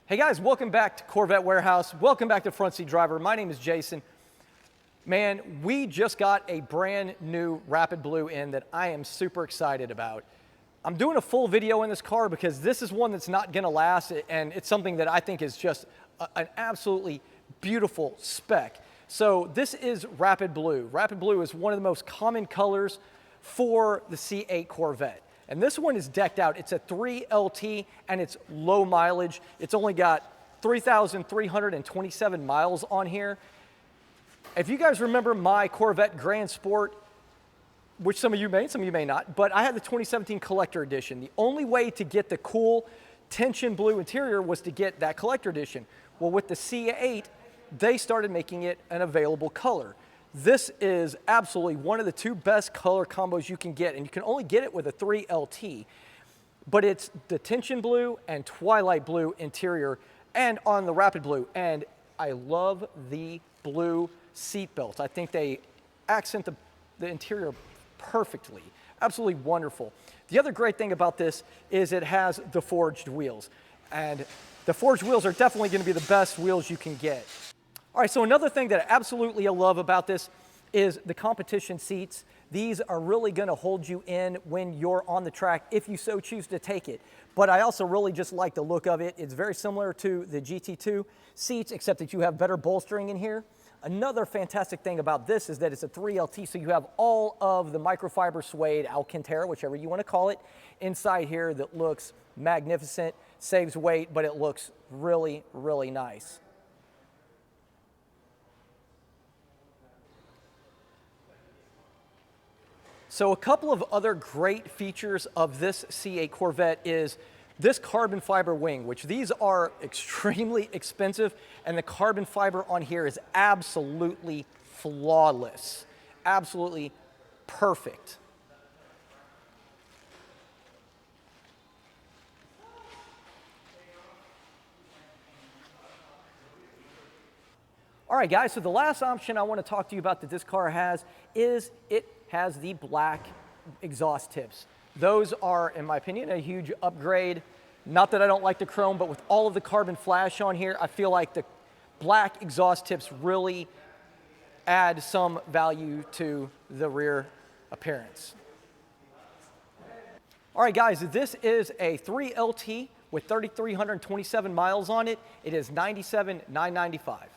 Hey guys, welcome back to Corvette Warehouse. Welcome back to Front Seat Driver. My name is Jason. Man, we just got a brand new Rapid Blue in that I am super excited about. I'm doing a full video in this car because this is one that's not gonna last, and it's something that I think is just an absolutely beautiful spec. So this is Rapid Blue. Rapid Blue is one of the most common colors for the C8 Corvette. And this one is decked out. It's a 3LT and it's low mileage. It's only got 3,327 miles on here. If you guys remember my Corvette Grand Sport, which some of you may not, but I had the 2017 Collector Edition. The only way to get the cool tension blue interior was to get that Collector Edition. Well, with the C8, they started making it an available color. This is absolutely one of the two best color combos you can get, and you can only get it with a 3LT. But it's the tension blue and twilight blue interior and on the Rapid Blue. And I love the blue seat belts. I think they accent the interior perfectly. Absolutely wonderful. The other great thing about this is it has the forged wheels. And the forged wheels are definitely going to be the best wheels you can get. All right, so another thing that I absolutely love about this is the competition seats. These are really gonna hold you in when you're on the track if you so choose to take it. But I also really just like the look of it. It's very similar to the GT2 seats, except that you have better bolstering in here. Another fantastic thing about this is that it's a 3LT, so you have all of the microfiber suede, Alcantara, whichever you wanna call it, inside here that looks magnificent, saves weight, but it looks really, really nice. So a couple of other great features of this C8 Corvette is this carbon fiber wing, which these are extremely expensive, and the carbon fiber on here is absolutely flawless, absolutely perfect. All right, guys, so the last option I want to talk to you about that this car has is it has the black exhaust tips. Those are, in my opinion, a huge upgrade. Not that I don't like the chrome, but with all of the carbon flash on here, I feel like the black exhaust tips really add some value to the rear appearance. All right, guys, this is a 3LT with 3,327 miles on it. It is $97,995.